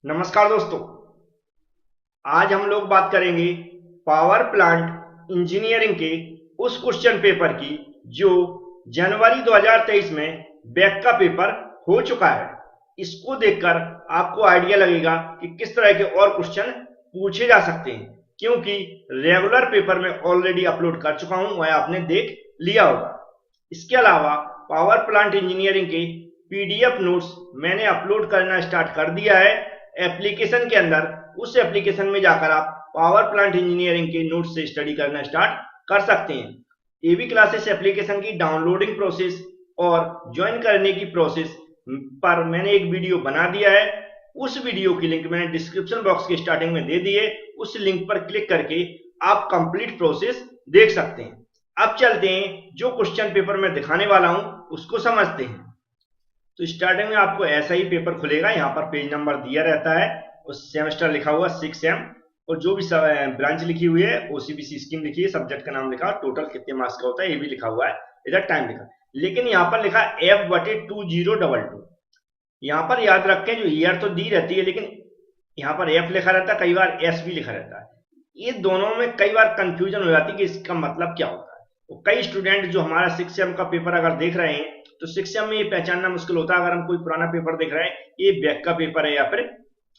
नमस्कार दोस्तों। आज हम लोग बात करेंगे पावर प्लांट इंजीनियरिंग के उस क्वेश्चन पेपर की जो जनवरी 2023 में बैक का पेपर हो चुका है। इसको देखकर आपको आइडिया लगेगा कि किस तरह के और क्वेश्चन पूछे जा सकते हैं, क्योंकि रेगुलर पेपर में ऑलरेडी अपलोड कर चुका हूं, वह आपने देख लिया होगा। इसके अलावा पावर प्लांट इंजीनियरिंग के पीडीएफ नोट्स मैंने अपलोड करना स्टार्ट कर दिया है एप्लीकेशन के अंदर। उस एप्लीकेशन में जाकर आप पावर प्लांट इंजीनियरिंग के नोट्स से स्टडी करना स्टार्ट कर सकते हैं। एबी क्लासेस एप्लीकेशन की डाउनलोडिंग प्रोसेस और ज्वाइन करने की प्रोसेस पर मैंने एक वीडियो बना दिया है। उस वीडियो की लिंक मैंने डिस्क्रिप्शन बॉक्स के स्टार्टिंग में दे दी है। उस लिंक पर क्लिक करके आप कंप्लीट प्रोसेस देख सकते हैं। अब चलते हैं, जो क्वेश्चन पेपर मैं दिखाने वाला हूं उसको समझते हैं। तो स्टार्टिंग में आपको ऐसा ही पेपर खुलेगा। यहाँ पर पेज नंबर दिया रहता है और सेमेस्टर लिखा हुआ 6M और जो भी ब्रांच लिखी हुई है ओसीबीसी स्कीम लिखी है, सब्जेक्ट का नाम लिखा, टोटल कितने मार्क्स का होता है ये भी लिखा हुआ है, इधर टाइम लिखा। लेकिन यहाँ पर लिखा F/2022। यहाँ पर याद रखें जो ईयर तो दी रहती है, लेकिन यहाँ पर F लिखा रहता है, कई बार S भी लिखा रहता है। ये दोनों में कई बार कंफ्यूजन हो जाती है कि इसका मतलब क्या होता है। तो कई स्टूडेंट जो हमारा 6M का पेपर अगर देख रहे हैं तो 6M में ये पहचानना मुश्किल होता है, अगर हम कोई पुराना पेपर देख रहे हैं ये बैक का पेपर है या फिर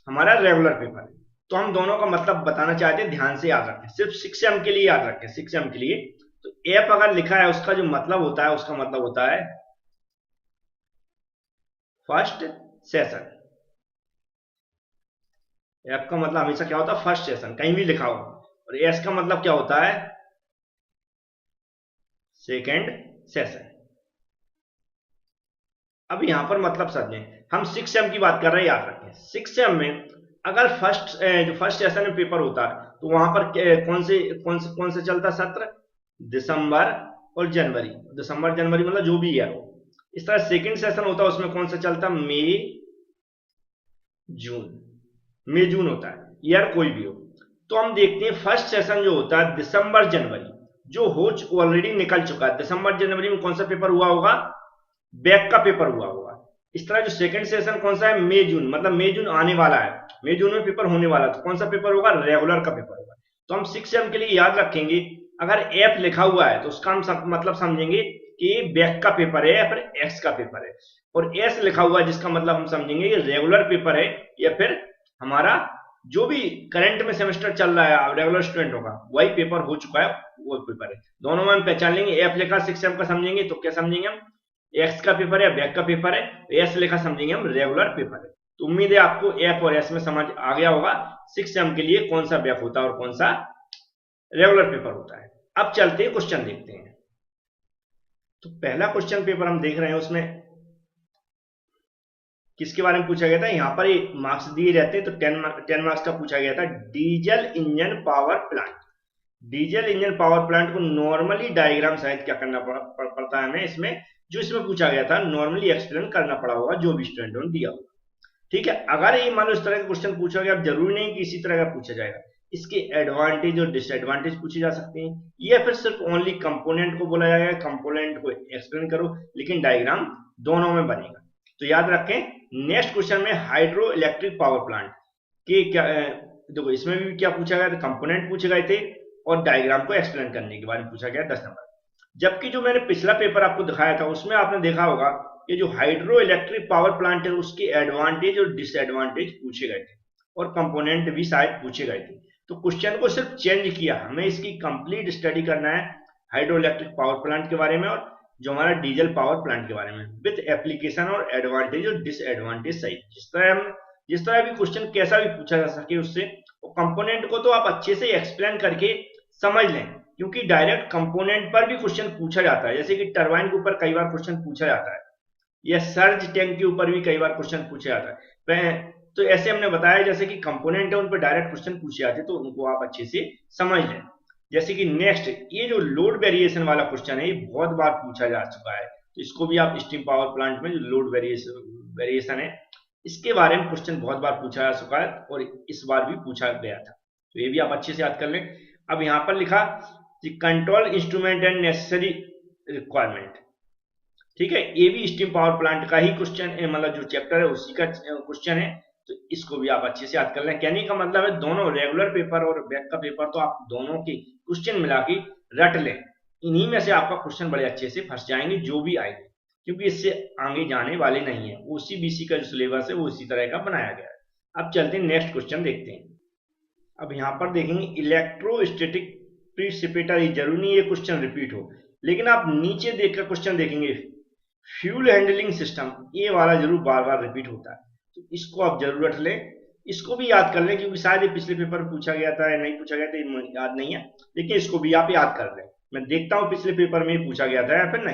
हमारा रेगुलर पेपर है। तो हम दोनों का मतलब बताना चाहते हैं, ध्यान से याद रखें, सिर्फ 6M के लिए याद रखें। 6M के लिए तो F अगर लिखा है उसका जो मतलब होता है, उसका मतलब होता है फर्स्ट सेशन। F का मतलब हमेशा क्या होता है, फर्स्ट सेशन, कहीं भी लिखा हो। और S का मतलब क्या होता है, सेकेंड सेशन। अब यहां पर मतलब समझें, हम 6M की बात कर रहे हैं, याद रखें 6M में अगर जो फर्स्ट सेशन में पेपर होता है तो वहां पर कौन से चलता है सत्र, दिसंबर और जनवरी। दिसंबर जनवरी मतलब जो भी ईयर हो। इस तरह सेकंड सेशन होता है, उसमें कौन सा चलता है, मई जून। मई जून होता है, ईयर कोई भी हो। तो हम देखते हैं फर्स्ट सेशन जो होता है दिसंबर जनवरी, जो हो ऑलरेडी निकल चुका है। दिसंबर जनवरी में कौन सा पेपर हुआ होगा, बैक का पेपर हुआ होगा। इस तरह जो सेकंड सेशन कौन सा है, मई जून, मतलब मई जून आने वाला है, मई जून में पेपर होने वाला है। तो कौन सा पेपर होगा, रेगुलर का पेपर होगा। तो हम 6M के लिए याद रखेंगे, अगर F लिखा हुआ है तो उसका हम मतलब समझेंगे कि बैक का पेपर है या फिर एक्स का पेपर है। और S लिखा हुआ है जिसका मतलब हम समझेंगे कि रेगुलर पेपर है या फिर हमारा जो भी करंट में सेमेस्टर चल रहा है रेगुलर स्टूडेंट होगा वही पेपर हो चुका है, वो पेपर है। दोनों में हम पहचान लेंगे। F लिखा 6M का समझेंगे तो क्या समझेंगे हम, एक्स का पेपर है या बैक का पेपर है। एस लिखा समझेंगे हम रेगुलर पेपर है। तो उम्मीद है आपको एफ और एस में समझ आ गया होगा 6M के लिए कौन सा बैक होता है और कौन सा रेगुलर पेपर होता है। अब चलते हैं क्वेश्चन देखते हैं। तो पहला क्वेश्चन पेपर हम देख रहे हैं, उसमें किसके बारे में पूछा गया था, यहाँ पर मार्क्स दिए रहते हैं तो 10 मार्क्स का पूछा गया था, diesel engine power plant. Diesel engine power plant को नॉर्मली डायग्राम शायद क्या करना पड़ता है हमें, इसमें जो इसमें पूछा गया था नॉर्मली एक्सप्लेन करना पड़ा होगा जो भी स्टूडेंट ने दिया होगा। ठीक है, अगर ये मान लो इस तरह का क्वेश्चन पूछा गया, अब जरूरी नहीं कि इसी तरह का पूछा जाएगा, इसके एडवांटेज और डिसएडवांटेज पूछे जा सकते हैं, या फिर सिर्फ ओनली कंपोनेंट को बोला जाएगा, कंपोनेंट को एक्सप्लेन करो, लेकिन डायग्राम दोनों में बनेगा। तो याद रखें, नेक्स्ट क्वेश्चन में हाइड्रो इलेक्ट्रिक पावर प्लांट के क्या देखो इसमें भी क्या पूछा गया था, कंपोनेंट पूछे गए थे और डायग्राम को एक्सप्लेन करने के बारे में पूछा गया 10 नंबर। जबकि जो मैंने पिछला पेपर आपको दिखाया था उसमें आपने देखा होगा कि जो हाइड्रो इलेक्ट्रिक पावर प्लांट है उसके एडवांटेज और डिसएडवांटेज पूछे गए थे और कंपोनेंट भी शायद पूछे गए थे। तो क्वेश्चन को सिर्फ चेंज किया, हमें इसकी कंप्लीट स्टडी करना है हाइड्रो इलेक्ट्रिक पावर प्लांट के बारे में और जो हमारा डीजल पावर प्लांट के बारे में, विद एप्लीकेशन और एडवांटेज और डिसएडवांटेज सही। जिस तरह भी क्वेश्चन कैसा भी पूछा जा सके उससे, कंपोनेंट को तो आप अच्छे से एक्सप्लेन करके समझ लें, क्योंकि डायरेक्ट कंपोनेंट पर भी क्वेश्चन पूछा जाता है। जैसे कि टरबाइन के ऊपर कई बार क्वेश्चन पूछा जाता है या सर्ज टैंक के ऊपर भी कई बार क्वेश्चन पूछा जाता है। तो ऐसे हमने बताया जैसे कि कंपोनेंट है उन पर डायरेक्ट क्वेश्चन पूछे जाते हैं, तो उनको आप अच्छे से समझ लें। जैसे कि नेक्स्ट ये जो लोड वेरिएशन वाला क्वेश्चन है ये बहुत बार पूछा जा चुका है, तो इसको भी आप स्टीम पावर प्लांट में जो लोड वेरिएशन है इसके बारे में क्वेश्चन बहुत बार पूछा जा चुका है और इस बार भी पूछा गया था, तो ये भी आप अच्छे से याद कर लें। अब यहाँ पर लिखा control instrument and necessary requirement. ठीक है, ये भी स्टीम पावर प्लांट का ही क्वेश्चन है, मतलब जो चैप्टर है उसी का क्वेश्चन है। तो इसको भी आप अच्छे से याद कर लें। कहने का मतलब है दोनों रेगुलर पेपर और बैक का पेपर तो आप दोनों के क्वेश्चन मिला के रट लें, इन्हीं में से आपका क्वेश्चन बड़े अच्छे से फंस जाएंगे जो भी आएंगे, क्योंकि इससे आगे जाने वाले नहीं है। उसी बीसी का जो सिलेबस है वो इसी तरह का बनाया गया है। अब चलते हैं नेक्स्ट क्वेश्चन देखते हैं। अब यहाँ पर देखेंगे इलेक्ट्रोस्टैटिक प्रिसिपिटर, ये जरूरी नहीं ये क्वेश्चन रिपीट हो, लेकिन आप नीचे देखकर क्वेश्चन देखेंगे फ्यूल हैंडलिंग सिस्टम, ये वाला जरूर बार बार रिपीट होता है, तो इसको आप जरूर रख लें, इसको भी याद कर लें, क्योंकि शायद ये पिछले पेपर में पूछा गया था या नहीं पूछा गया था ये याद नहीं है, लेकिन इसको भी आप याद कर लें। मैं देखता हूं पिछले पेपर में पूछा गया था या फिर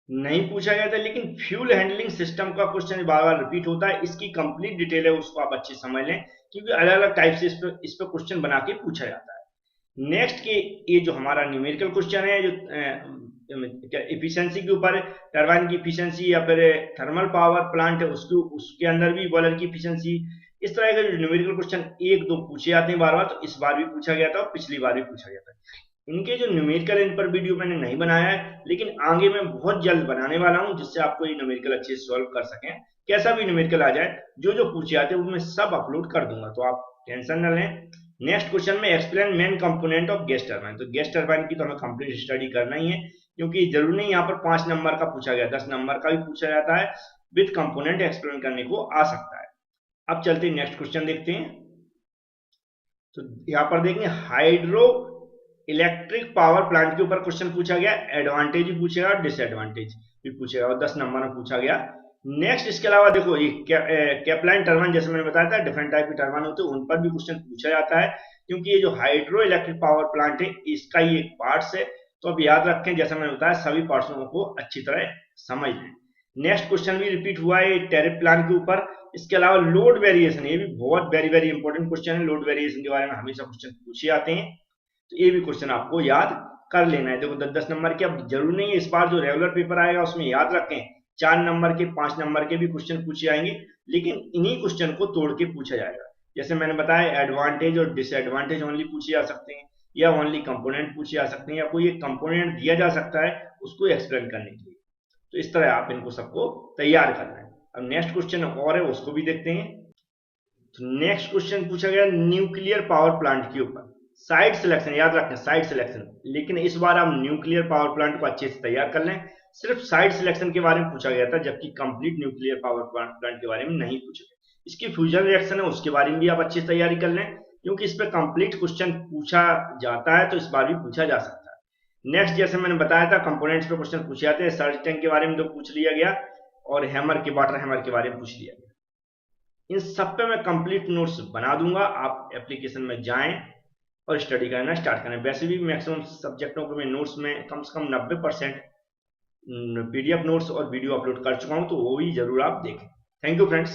नहीं पूछा गया था, लेकिन फ्यूल हैंडलिंग सिस्टम का क्वेश्चन बार बार रिपीट होता है। इसकी कंप्लीट डिटेल है उसको आप अच्छे समझ लें, क्योंकि अलग अलग टाइप से इस पर क्वेश्चन बना के पूछा जाता है। नेक्स्ट के ये जो हमारा न्यूमेरिकल क्वेश्चन है, जो इफिशियंसी के ऊपर, टरबाइन की इफिशियंसी या फिर थर्मल पावर प्लांट है उसके अंदर भी बॉयलर की इफिशियंसी, इस तरह के जो न्यूमेरिकल क्वेश्चन एक दो पूछे जाते हैं बार बार, तो इस बार भी पूछा गया था और पिछली बार भी पूछा गया था। इनके जो न्यूमेरिकल इन पर वीडियो मैंने नहीं बनाया है, लेकिन आगे मैं बहुत जल्द बनाने वाला हूं, जिससे आपको ये न्यूमेरिकल अच्छे से सॉल्व कर सकें। कैसा भी न्यूमेरिकल आ जाए, जो जो पूछे जाते हैं वो मैं सब अपलोड कर दूंगा, तो आप टेंशन न लें। नेक्स्ट क्वेश्चन में explain main component of gas turbine, तो गैस टरबाइन की तो हमें कंप्लीट स्टडी करना ही है, क्योंकि जरूरी नहीं यहाँ पर 5 नंबर का पूछा गया, 10 नंबर का भी पूछा जाता है, विद कंपोनेंट एक्सप्लेन करने को आ सकता है। अब चलते हैं नेक्स्ट क्वेश्चन देखते हैं। तो यहाँ पर देखेंगे हाइड्रो इलेक्ट्रिक पावर प्लांट के ऊपर क्वेश्चन पूछा गया, एडवांटेज भी पूछेगा और डिसएडवांटेज भी पूछेगा, और 10 नंबर में पूछा गया। नेक्स्ट इसके अलावा देखो ये कैपलाइन टरबाइन, जैसे मैंने बताया था डिफरेंट टाइप की टरबाइन होते हैं, उन पर भी क्वेश्चन पूछा जाता है, क्योंकि ये जो हाइड्रो इलेक्ट्रिक पावर प्लांट है इसका ही एक पार्ट्स है, तो अब याद रखें, जैसा मैंने बताया सभी पार्ट्सों को अच्छी तरह समझ लें। नेक्स्ट क्वेश्चन भी रिपीट हुआ है टैरिफ प्लान के ऊपर। इसके अलावा लोड वेरिएशन, ये भी बहुत वेरी वेरी इंपॉर्टेंट क्वेश्चन है, लोड वेरिएशन के बारे में हमेशा क्वेश्चन पूछे जाते हैं, तो ये भी क्वेश्चन आपको याद कर लेना है। देखो 10-10 नंबर के, अब जरूरी नहीं है इस बार जो रेगुलर पेपर आएगा उसमें याद रखें 4 नंबर के 5 नंबर के भी क्वेश्चन पूछे जाएंगे, लेकिन इन्हीं क्वेश्चन को तोड़ के पूछा जाएगा। जैसे मैंने बताया एडवांटेज और डिसएडवांटेज ओनली पूछे जा सकते हैं, या ओनली कंपोनेंट पूछे जा सकते हैं, या कोई एक कंपोनेंट दिया जा सकता है उसको एक्सप्लेन करने के लिए, तो इस तरह आप इनको सबको तैयार करना है। अब नेक्स्ट क्वेश्चन और है उसको भी देखते हैं। तो नेक्स्ट क्वेश्चन पूछा गया न्यूक्लियर पावर प्लांट के ऊपर, साइट सिलेक्शन, याद रखें साइट सिलेक्शन, लेकिन इस बार आप न्यूक्लियर पावर प्लांट को अच्छे से तैयार कर लें। सिर्फ साइट सिलेक्शन के बारे में पूछा गया था, जबकि कंप्लीट न्यूक्लियर पावर प्लांट के बारे में नहीं पूछा गया। इसकी फ्यूजन रिएक्शन है उसके बारे में भी आप अच्छी तैयारी कर लें, क्योंकि इस पर कंप्लीट क्वेश्चन पूछा जाता है, तो इस बार भी पूछा जा सकता है। नेक्स्ट जैसे मैंने बताया था कंपोनेंट्स पे क्वेश्चन पूछे जाते हैं, सर्ज टैंक के बारे में तो पूछ लिया गया, और हैमर के वाटर हैमर के बारे में पूछ लिया गया। इन सब पे मैं कंप्लीट नोट्स बना दूंगा, आप एप्लीकेशन में जाएं और स्टडी करना स्टार्ट करें। वैसे भी मैक्सिमम सब्जेक्टों को मैं नोट्स में कम से कम 90% पीडीएफ नोट्स और वीडियो अपलोड कर चुका हूं, तो वो भी जरूर आप देखें। Thank you friends.